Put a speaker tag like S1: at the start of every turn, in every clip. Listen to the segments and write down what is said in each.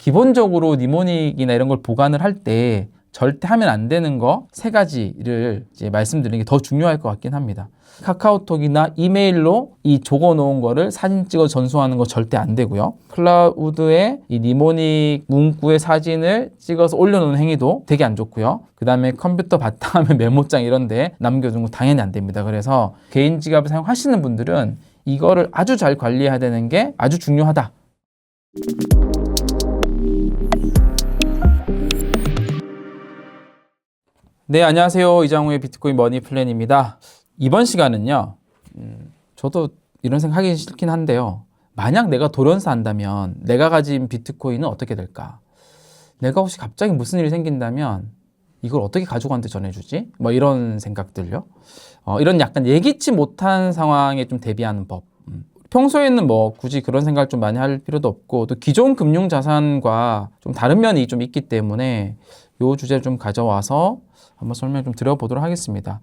S1: 기본적으로 니모닉이나 이런 걸 보관을 할 때 절대 하면 안 되는 거 3가지를 이제 말씀드리는 게 더 중요할 것 같긴 합니다. 카카오톡이나 이메일로 이 적어 놓은 거를 사진 찍어 전송하는 거 절대 안 되고요. 클라우드에 이 니모닉 문구의 사진을 찍어서 올려놓는 행위도 되게 안 좋고요. 그 다음에 컴퓨터 바탕화면 메모장 이런 데 남겨두는 거 당연히 안 됩니다. 그래서 개인 지갑을 사용하시는 분들은 이거를 아주 잘 관리해야 되는 게 아주 중요하다. 네, 안녕하세요. 이장우의 비트코인 머니 플랜입니다. 이번 시간은요, 저도 이런 생각 하기 싫긴 한데요. 만약 내가 돌연사 한다면 내가 가진 비트코인은 어떻게 될까? 내가 혹시 갑자기 무슨 일이 생긴다면 이걸 어떻게 가족한테 전해주지? 뭐 이런 생각들요. 이런 약간 예기치 못한 상황에 좀 대비하는 법. 평소에는 뭐 굳이 그런 생각을 좀 많이 할 필요도 없고, 또 기존 금융 자산과 좀 다른 면이 좀 있기 때문에 이 주제를 좀 가져와서 한번 설명 좀 드려보도록 하겠습니다.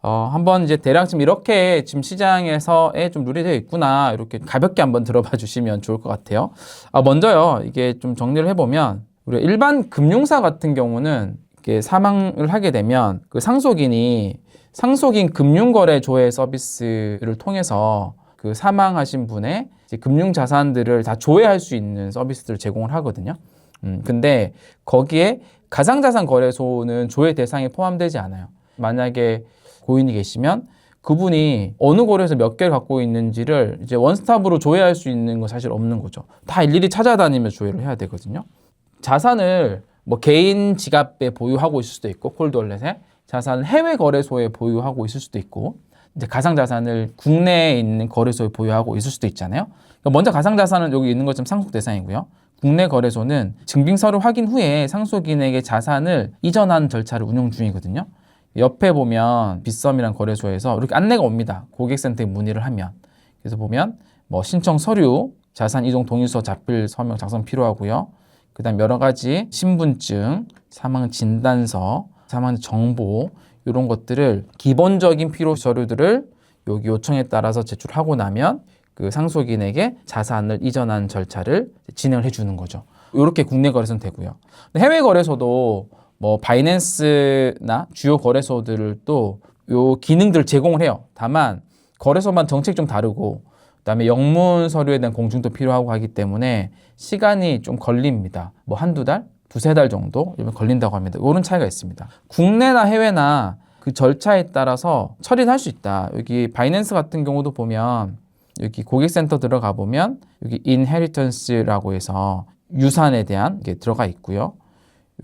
S1: 한번 이제 대략 지금 이렇게 지금 시장에서의 좀 룰이 되어 있구나, 이렇게 가볍게 한번 들어봐 주시면 좋을 것 같아요. 먼저요, 이게 좀 정리를 해보면, 우리 일반 금융사 같은 경우는 이렇게 사망을 하게 되면 그 상속인 금융거래조회 서비스를 통해서 그 사망하신 분의 이제 금융 자산들을 다 조회할 수 있는 서비스들을 제공을 하거든요. 근데 거기에 가상자산 거래소는 조회 대상에 포함되지 않아요. 만약에 고인이 계시면 그분이 어느 거래소 몇 개를 갖고 있는지를 이제 원스톱으로 조회할 수 있는 건 사실 없는 거죠. 다 일일이 찾아다니며 조회를 해야 되거든요. 자산을 뭐 개인 지갑에 보유하고 있을 수도 있고, 콜드월렛에 자산을 해외 거래소에 보유하고 있을 수도 있고, 이제 가상자산을 국내에 있는 거래소에 보유하고 있을 수도 있잖아요. 먼저 가상자산은 여기 있는 것처럼 상속 대상이고요. 국내 거래소는 증빙서류 확인 후에 상속인에게 자산을 이전하는 절차를 운영 중이거든요. 옆에 보면 빗썸이라는 거래소에서 이렇게 안내가 옵니다. 고객센터에 문의를 하면. 그래서 보면 뭐 신청 서류, 자산 이동 동의서, 자필 서명 작성 필요하고요. 그 다음 여러 가지 신분증, 사망 진단서, 사망 정보, 이런 것들을 기본적인 필요 서류들을 여기 요청에 따라서 제출하고 나면 그 상속인에게 자산을 이전하는 절차를 진행을 해주는 거죠. 이렇게 국내 거래소는 되고요. 해외 거래소도 뭐 바이낸스나 주요 거래소들을 또 요 기능들을 제공을 해요. 다만 거래소만 정책 좀 다르고, 그다음에 영문 서류에 대한 공증도 필요하고 하기 때문에 시간이 좀 걸립니다. 뭐 한두 달, 두세 달 정도 걸린다고 합니다. 이런 차이가 있습니다. 국내나 해외나 그 절차에 따라서 처리를 할 수 있다. 여기 바이낸스 같은 경우도 보면 여기 고객센터 들어가 보면 여기 인헤리턴스라고 해서 유산에 대한 게 들어가 있고요.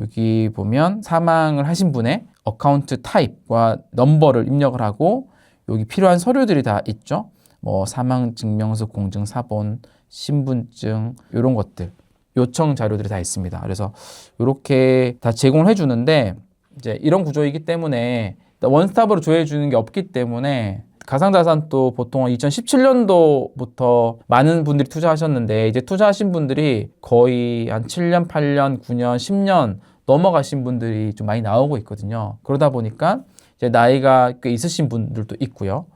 S1: 여기 보면 사망을 하신 분의 어카운트 타입과 넘버를 입력을 하고 여기 필요한 서류들이 다 있죠. 뭐 사망 증명서, 공증 사본, 신분증 이런 것들, 요청 자료들이 다 있습니다. 그래서 이렇게 다 제공을 해주는데, 이제 이런 구조이기 때문에 원스톱으로 조회해 주는 게 없기 때문에 가상자산도 보통 2017년도부터 많은 분들이 투자하셨는데, 이제 투자하신 분들이 거의 한 7년, 8년, 9년, 10년 넘어가신 분들이 좀 많이 나오고 있거든요. 그러다 보니까 이제 나이가 꽤 있으신 분들도 있고요.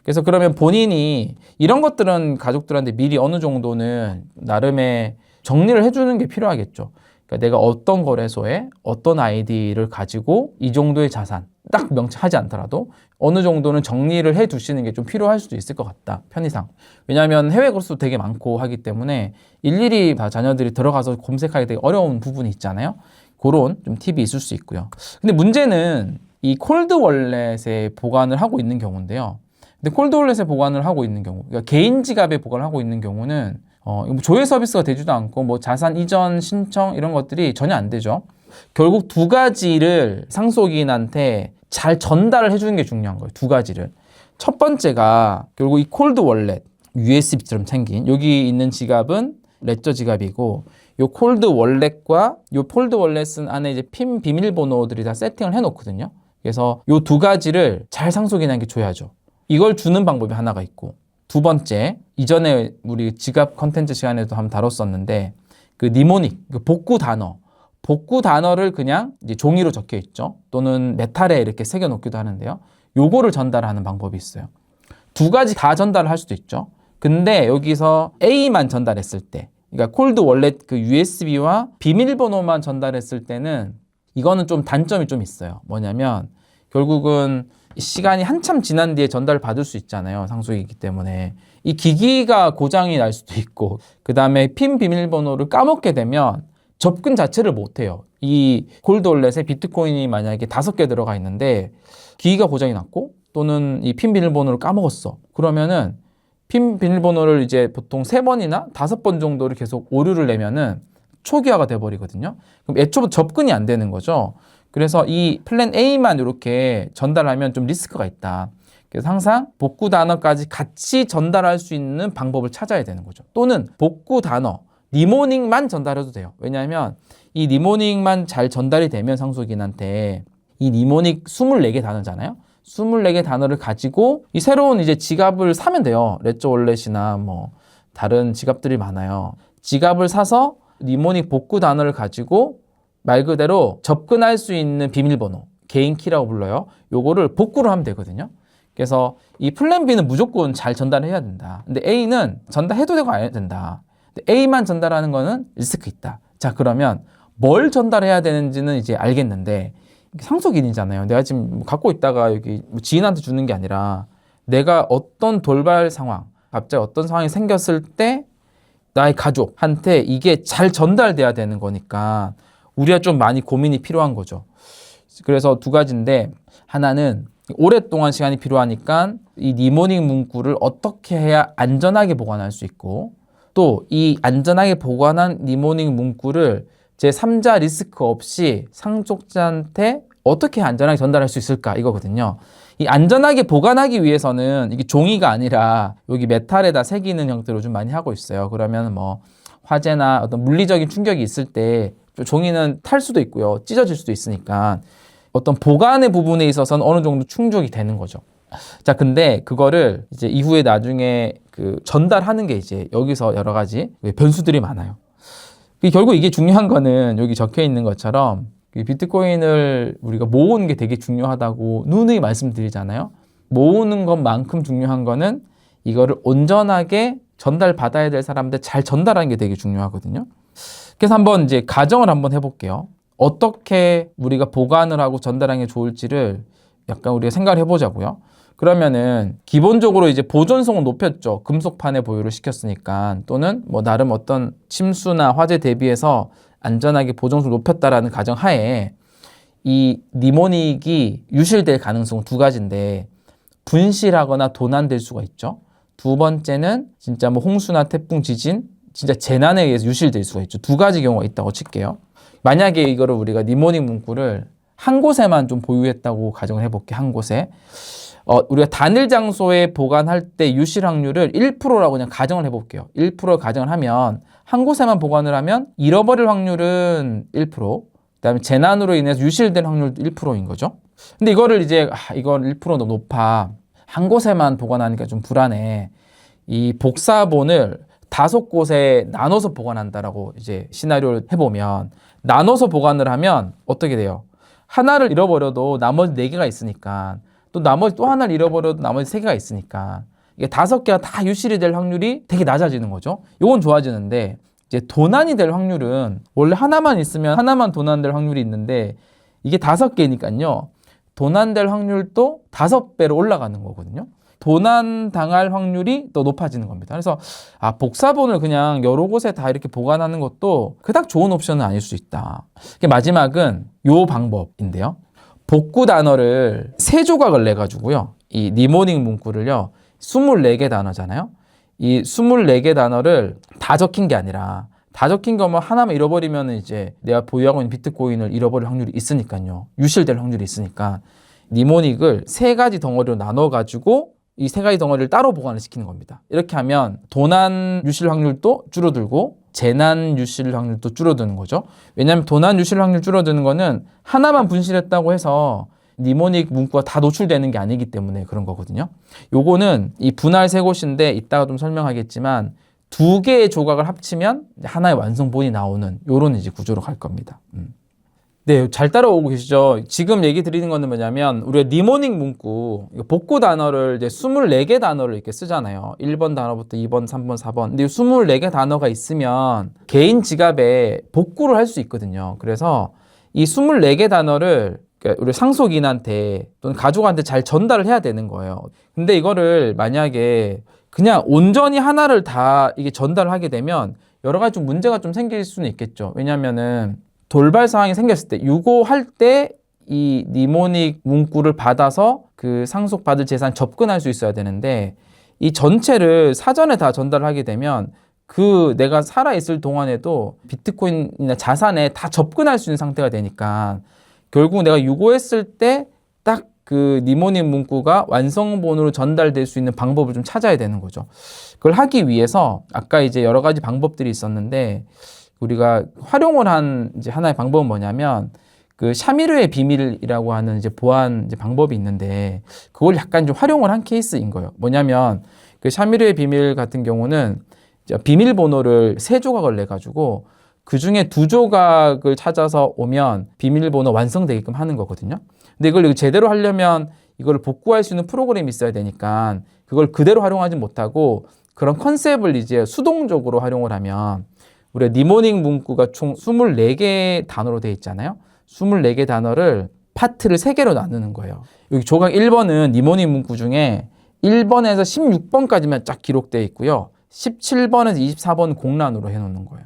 S1: 그래서 그러면 본인이 이런 것들은 가족들한테 미리 어느 정도는 나름의 정리를 해주는 게 필요하겠죠. 그러니까 내가 어떤 거래소에 어떤 아이디를 가지고 이 정도의 자산, 딱 명시하지 않더라도 어느 정도는 정리를 해 두시는 게 좀 필요할 수도 있을 것 같다, 편의상. 왜냐하면 해외 거래소도 되게 많고 하기 때문에 일일이 다 자녀들이 들어가서 검색하기 되게 어려운 부분이 있잖아요. 그런 좀 팁이 있을 수 있고요. 근데 문제는 이 콜드 월렛에 보관을 하고 있는 경우인데요. 근데 콜드 월렛에 보관을 하고 있는 경우, 그러니까 개인 지갑에 보관을 하고 있는 경우는 조회 서비스가 되지도 않고 뭐 자산 이전 신청 이런 것들이 전혀 안 되죠. 결국 두 가지를 상속인한테 잘 전달을 해주는 게 중요한 거예요. 두 가지를. 첫 번째가 결국 이 콜드 월렛, USB처럼 생긴 여기 있는 지갑은 레저 지갑이고, 요 콜드 월렛과 요 폴드 월렛은 안에 이제 핀 비밀번호들이 다 세팅을 해놓거든요. 그래서 요 두 가지를 잘 상속인에게 줘야죠. 이걸 주는 방법이 하나가 있고, 두 번째, 이전에 우리 지갑 컨텐츠 시간에도 한번 다뤘었는데, 그 니모닉, 그 복구 단어를 그냥 이제 종이로 적혀 있죠. 또는 메탈에 이렇게 새겨 놓기도 하는데요. 요거를 전달하는 방법이 있어요. 두 가지 다 전달을 할 수도 있죠. 근데 여기서 A만 전달했을 때, 그러니까 콜드 월렛 그 USB와 비밀번호만 전달했을 때는 이거는 좀 단점이 좀 있어요. 뭐냐면 결국은 시간이 한참 지난 뒤에 전달을 받을 수 있잖아요. 상속이기 때문에. 이 기기가 고장이 날 수도 있고, 그 다음에 핀 비밀번호를 까먹게 되면 접근 자체를 못 해요. 이 콜드월렛에 비트코인이 만약에 5개 들어가 있는데 기기가 고장이 났고 또는 이 핀 비밀번호를 까먹었어. 그러면은 핀 비밀번호를 이제 보통 3번이나 5번 정도를 계속 오류를 내면은 초기화가 돼버리거든요. 그럼 애초부터 접근이 안 되는 거죠. 그래서 이 플랜 A만 이렇게 전달하면 좀 리스크가 있다. 그래서 항상 복구 단어까지 같이 전달할 수 있는 방법을 찾아야 되는 거죠. 또는 복구 단어, 니모닉만 전달해도 돼요. 왜냐하면 이 니모닉만 잘 전달이 되면 상속인한테 이 니모닉 24개 단어잖아요. 24개 단어를 가지고 이 새로운 이제 지갑을 사면 돼요. 레저 월렛이나 뭐 다른 지갑들이 많아요. 지갑을 사서 니모닉 복구 단어를 가지고 말 그대로 접근할 수 있는 비밀번호, 개인 키라고 불러요. 요거를 복구를 하면 되거든요. 그래서 이 플랜 B는 무조건 잘 전달해야 된다. 근데 A는 전달해도 되고 안 해도 된다. 근데 A만 전달하는 거는 리스크 있다. 자, 그러면 뭘 전달해야 되는지는 이제 알겠는데 상속인이잖아요. 내가 지금 갖고 있다가 여기 지인한테 주는 게 아니라 내가 어떤 돌발 상황, 갑자기 어떤 상황이 생겼을 때 나의 가족한테 이게 잘 전달돼야 되는 거니까 우리가 좀 많이 고민이 필요한 거죠. 그래서 2가지인데 하나는 오랫동안 시간이 필요하니까 이 니모닉 문구를 어떻게 해야 안전하게 보관할 수 있고 또 이 안전하게 보관한 니모닉 문구를 제3자 리스크 없이 상속자한테 어떻게 안전하게 전달할 수 있을까 이거거든요. 이 안전하게 보관하기 위해서는 이게 종이가 아니라 여기 메탈에다 새기는 형태로 좀 많이 하고 있어요. 그러면 뭐 화재나 어떤 물리적인 충격이 있을 때 종이는 탈 수도 있고요. 찢어질 수도 있으니까 어떤 보관의 부분에 있어서는 어느 정도 충족이 되는 거죠. 자, 근데 그거를 이제 이후에 나중에 그 전달하는 게 이제 여기서 여러 가지 변수들이 많아요. 결국 이게 중요한 거는 여기 적혀 있는 것처럼 비트코인을 우리가 모으는 게 되게 중요하다고 누누이 말씀드리잖아요. 모으는 것만큼 중요한 거는 이거를 온전하게 전달받아야 될 사람한테 잘 전달하는 게 되게 중요하거든요. 그래서 한번 이제 가정을 한번 해볼게요. 어떻게 우리가 보관을 하고 전달하는 게 좋을지를 약간 우리가 생각을 해보자고요. 그러면은 기본적으로 이제 보존성을 높였죠. 금속판에 보유를 시켰으니까 또는 뭐 나름 어떤 침수나 화재 대비해서 안전하게 보존성을 높였다라는 가정 하에 이 니모닉이 유실될 가능성은 2가지인데 분실하거나 도난될 수가 있죠. 2번째는 진짜 뭐 홍수나 태풍, 지진, 진짜 재난에 의해서 유실될 수가 있죠. 2가지 경우가 있다고 칠게요. 만약에 이거를 우리가 니모닉 문구를 한 곳에만 좀 보유했다고 가정을 해볼게. 한 곳에. 우리가 단일 장소에 보관할 때 유실 확률을 1%라고 그냥 가정을 해볼게요. 1% 가정을 하면 한 곳에만 보관을 하면 잃어버릴 확률은 1%, 그다음에 재난으로 인해서 유실될 확률도 1%인 거죠. 근데 이거를 이제 이건 1% 너무 높아. 한 곳에만 보관하니까 좀 불안해. 이 복사본을 5곳에 나눠서 보관한다라고 이제 시나리오를 해보면 나눠서 보관을 하면 어떻게 돼요? 하나를 잃어버려도 나머지 4개가 있으니까 또 나머지 또 하나를 잃어버려도 나머지 3개가 있으니까 이게 5개가 다 유실이 될 확률이 되게 낮아지는 거죠. 이건 좋아지는데 이제 도난이 될 확률은 원래 하나만 있으면 하나만 도난될 확률이 있는데 이게 5개니까요. 도난될 확률도 5배로 올라가는 거거든요. 도난 당할 확률이 더 높아지는 겁니다. 그래서 복사본을 그냥 여러 곳에 다 이렇게 보관하는 것도 그닥 좋은 옵션은 아닐 수 있다. 마지막은 요 방법인데요. 복구 단어를 3조각을 내가지고요. 이 니모닉 문구를요. 24개 단어잖아요. 이 24개 단어를 다 적힌 게 아니라 다 적힌 거면 하나만 잃어버리면 이제 내가 보유하고 있는 비트코인을 잃어버릴 확률이 있으니까요. 유실될 확률이 있으니까 니모닉을 3가지 덩어리로 나눠가지고 이 3가지 덩어리를 따로 보관을 시키는 겁니다. 이렇게 하면 도난 유실 확률도 줄어들고 재난 유실 확률도 줄어드는 거죠. 왜냐하면 도난 유실 확률 줄어드는 거는 하나만 분실했다고 해서 니모닉 문구가 다 노출되는 게 아니기 때문에 그런 거거든요. 요거는 이 분할 3곳인데 이따가 좀 설명하겠지만 2개의 조각을 합치면 하나의 완성본이 나오는 요런 이제 구조로 갈 겁니다. 네, 잘 따라오고 계시죠? 지금 얘기 드리는 거는 뭐냐면 우리가 니모닉 문구 복구 단어를 이제 24개 단어를 이렇게 쓰잖아요. 1번 단어부터 2번, 3번, 4번. 근데 이 24개 단어가 있으면 개인 지갑에 복구를 할 수 있거든요. 그래서 이 24개 단어를 우리 상속인한테 또는 가족한테 잘 전달을 해야 되는 거예요. 근데 이거를 만약에 그냥 온전히 하나를 다 이게 전달을 하게 되면 여러 가지 좀 문제가 좀 생길 수는 있겠죠. 왜냐면은 돌발 상황이 생겼을 때, 유고할 때 이 니모닉 문구를 받아서 그 상속받을 재산 접근할 수 있어야 되는데, 이 전체를 사전에 다 전달하게 되면 그 내가 살아있을 동안에도 비트코인이나 자산에 다 접근할 수 있는 상태가 되니까 결국 내가 유고했을 때 딱 그 니모닉 문구가 완성본으로 전달될 수 있는 방법을 좀 찾아야 되는 거죠. 그걸 하기 위해서 아까 이제 여러 가지 방법들이 있었는데, 우리가 활용을 한 이제 하나의 방법은 뭐냐면 그 샤미르의 비밀이라고 하는 이제 보안 이제 방법이 있는데, 그걸 약간 좀 활용을 한 케이스인 거예요. 뭐냐면 그 샤미르의 비밀 같은 경우는 비밀번호를 3조각을 내 가지고 그 중에 2조각을 찾아서 오면 비밀번호 완성되게끔 하는 거거든요. 근데 이걸 제대로 하려면 이걸 복구할 수 있는 프로그램이 있어야 되니까 그걸 그대로 활용하지 못하고 그런 컨셉을 이제 수동적으로 활용을 하면, 우리가 니모닉 문구가 총 24개 단어로 되어 있잖아요. 24개 단어를 파트를 3개로 나누는 거예요. 여기 조각 1번은 니모닉 문구 중에 1번에서 16번까지만 쫙 기록되어 있고요. 17번에서 24번 공란으로 해놓는 거예요.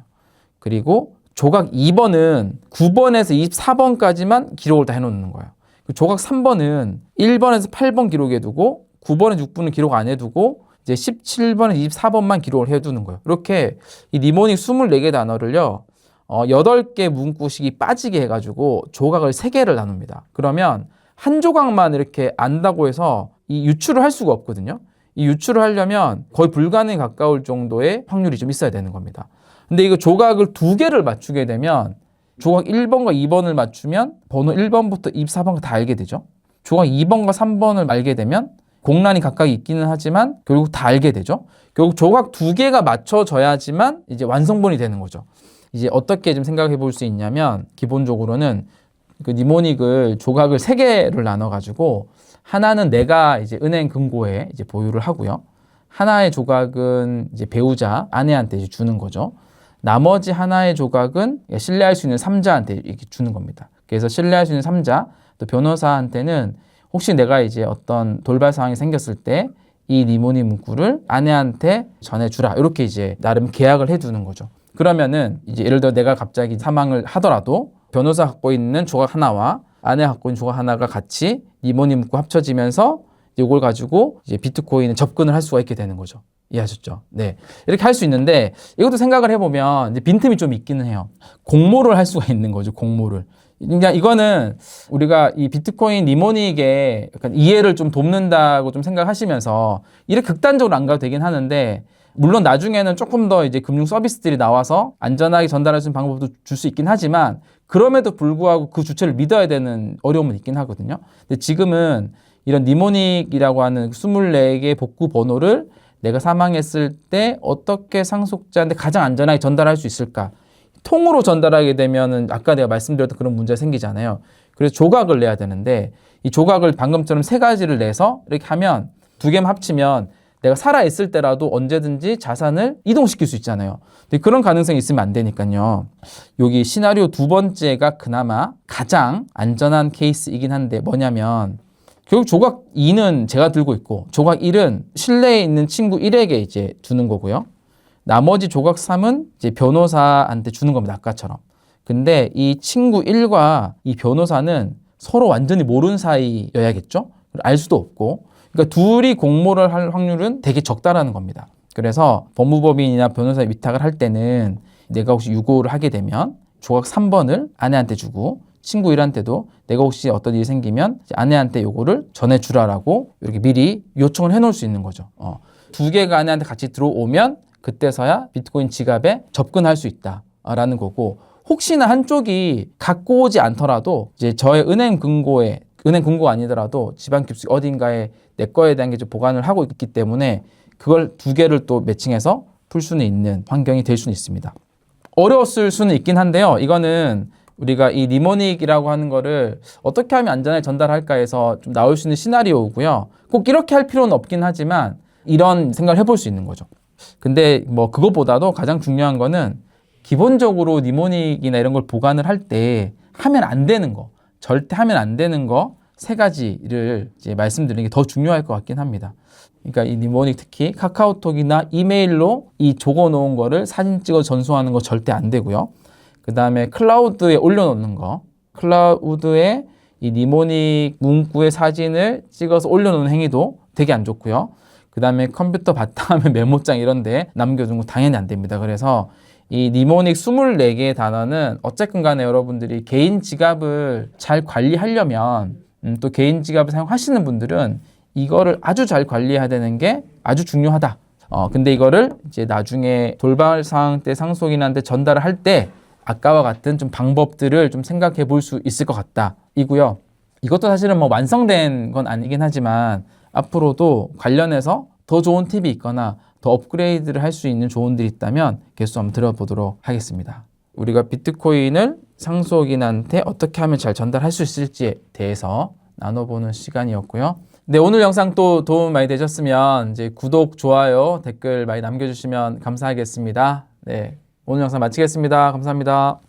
S1: 그리고 조각 2번은 9번에서 24번까지만 기록을 다 해놓는 거예요. 조각 3번은 1번에서 8번 기록해두고 9번에서 6번은 기록 안 해두고 이제 17번에서 24번만 기록을 해두는 거예요. 이렇게 이 니모닉 24개 단어를요, 8개 문구씩이 빠지게 해가지고 조각을 3개를 나눕니다. 그러면 한 조각만 이렇게 안다고 해서 이 유출을 할 수가 없거든요. 이 유출을 하려면 거의 불가능에 가까울 정도의 확률이 좀 있어야 되는 겁니다. 근데 이거 조각을 2개를 맞추게 되면 조각 1번과 2번을 맞추면 번호 1번부터 24번까지 다 알게 되죠. 조각 2번과 3번을 알게 되면 공란이 각각 있기는 하지만 결국 다 알게 되죠. 결국 조각 2개가 맞춰져야지만 이제 완성본이 되는 거죠. 이제 어떻게 좀 생각해 볼 수 있냐면, 기본적으로는 그 니모닉을 조각을 3개를 나눠 가지고 하나는 내가 이제 은행 금고에 이제 보유를 하고요. 하나의 조각은 이제 배우자, 아내한테 이제 주는 거죠. 나머지 하나의 조각은 신뢰할 수 있는 3자한테 이렇게 주는 겁니다. 그래서 신뢰할 수 있는 3자, 또 변호사한테는 혹시 내가 이제 어떤 돌발 상황이 생겼을 때 이 니모닉 문구를 아내한테 전해주라. 이렇게 이제 나름 계약을 해두는 거죠. 그러면은 이제 예를 들어 내가 갑자기 사망을 하더라도 변호사 갖고 있는 조각 하나와 아내 갖고 있는 조각 하나가 같이 니모닉 문구 합쳐지면서 이걸 가지고 이제 비트코인에 접근을 할 수가 있게 되는 거죠. 이해하셨죠? 네. 이렇게 할 수 있는데, 이것도 생각을 해보면 이제 빈틈이 좀 있기는 해요. 공모를 할 수가 있는 거죠. 공모를. 그냥 이거는 우리가 이 비트코인 니모닉의 약간 이해를 좀 돕는다고 좀 생각하시면서 이렇게 극단적으로 안 가도 되긴 하는데, 물론 나중에는 조금 더 이제 금융 서비스들이 나와서 안전하게 전달할 수 있는 방법도 줄 수 있긴 하지만, 그럼에도 불구하고 그 주체를 믿어야 되는 어려움은 있긴 하거든요. 근데 지금은 이런 니모닉이라고 하는 24개 복구 번호를 내가 사망했을 때 어떻게 상속자한테 가장 안전하게 전달할 수 있을까? 통으로 전달하게 되면은 아까 내가 말씀드렸던 그런 문제가 생기잖아요. 그래서 조각을 내야 되는데, 이 조각을 방금처럼 3가지를 내서 이렇게 하면 2개만 합치면 내가 살아있을 때라도 언제든지 자산을 이동시킬 수 있잖아요. 근데 그런 가능성이 있으면 안 되니까요. 여기 시나리오 2번째가 그나마 가장 안전한 케이스이긴 한데, 뭐냐면 결국 조각 2는 제가 들고 있고 조각 1은 실내에 있는 친구 1에게 이제 주는 거고요. 나머지 조각 3은 이제 변호사한테 주는 겁니다. 아까처럼. 근데 이 친구 1과 이 변호사는 서로 완전히 모르는 사이여야겠죠? 알 수도 없고. 그러니까 둘이 공모를 할 확률은 되게 적다라는 겁니다. 그래서 법무법인이나 변호사에 위탁을 할 때는 내가 혹시 유고를 하게 되면 조각 3번을 아내한테 주고, 친구 1한테도 내가 혹시 어떤 일이 생기면 아내한테 요거를 전해주라라고 이렇게 미리 요청을 해놓을 수 있는 거죠. 2개가 아내한테 같이 들어오면 그때서야 비트코인 지갑에 접근할 수 있다라는 거고, 혹시나 한쪽이 갖고 오지 않더라도 이제 저의 은행 금고가 아니더라도 지방 깊숙이 어딘가에 내 거에 대한 게 좀 보관을 하고 있기 때문에 그걸 2개를 또 매칭해서 풀 수는 있는 환경이 될 수는 있습니다. 어려웠을 수는 있긴 한데요. 이거는 우리가 이 니모닉이라고 하는 거를 어떻게 하면 안전하게 전달할까 해서 좀 나올 수 있는 시나리오고요. 꼭 이렇게 할 필요는 없긴 하지만 이런 생각을 해볼 수 있는 거죠. 근데 뭐 그것보다도 가장 중요한 거는 기본적으로 니모닉이나 이런 걸 보관을 할 때 하면 안 되는 거, 절대 하면 안 되는 거 세 가지를 이제 말씀드리는 게 더 중요할 것 같긴 합니다. 그러니까 이 니모닉 특히 카카오톡이나 이메일로 이 적어 놓은 거를 사진 찍어 전송하는 거 절대 안 되고요. 그 다음에 클라우드에 올려놓는 거, 클라우드에 이 니모닉 문구의 사진을 찍어서 올려놓는 행위도 되게 안 좋고요. 그 다음에 컴퓨터 바탕화면 메모장 이런 데 남겨두는 거 당연히 안 됩니다. 그래서 이 니모닉 24개의 단어는 어쨌든 간에 여러분들이 개인 지갑을 잘 관리하려면 또 개인 지갑을 사용하시는 분들은 이거를 아주 잘 관리해야 되는 게 아주 중요하다. 근데 이거를 이제 나중에 돌발 상황 때 상속인한테 전달을 할 때 아까와 같은 좀 방법들을 좀 생각해 볼 수 있을 것 같다. 이고요. 이것도 사실은 뭐 완성된 건 아니긴 하지만 앞으로도 관련해서 더 좋은 팁이 있거나 더 업그레이드를 할 수 있는 조언들이 있다면 계속 한번 들어보도록 하겠습니다. 우리가 비트코인을 상속인한테 어떻게 하면 잘 전달할 수 있을지에 대해서 나눠보는 시간이었고요. 네, 오늘 영상 또 도움 많이 되셨으면 이제 구독, 좋아요, 댓글 많이 남겨주시면 감사하겠습니다. 네, 오늘 영상 마치겠습니다. 감사합니다.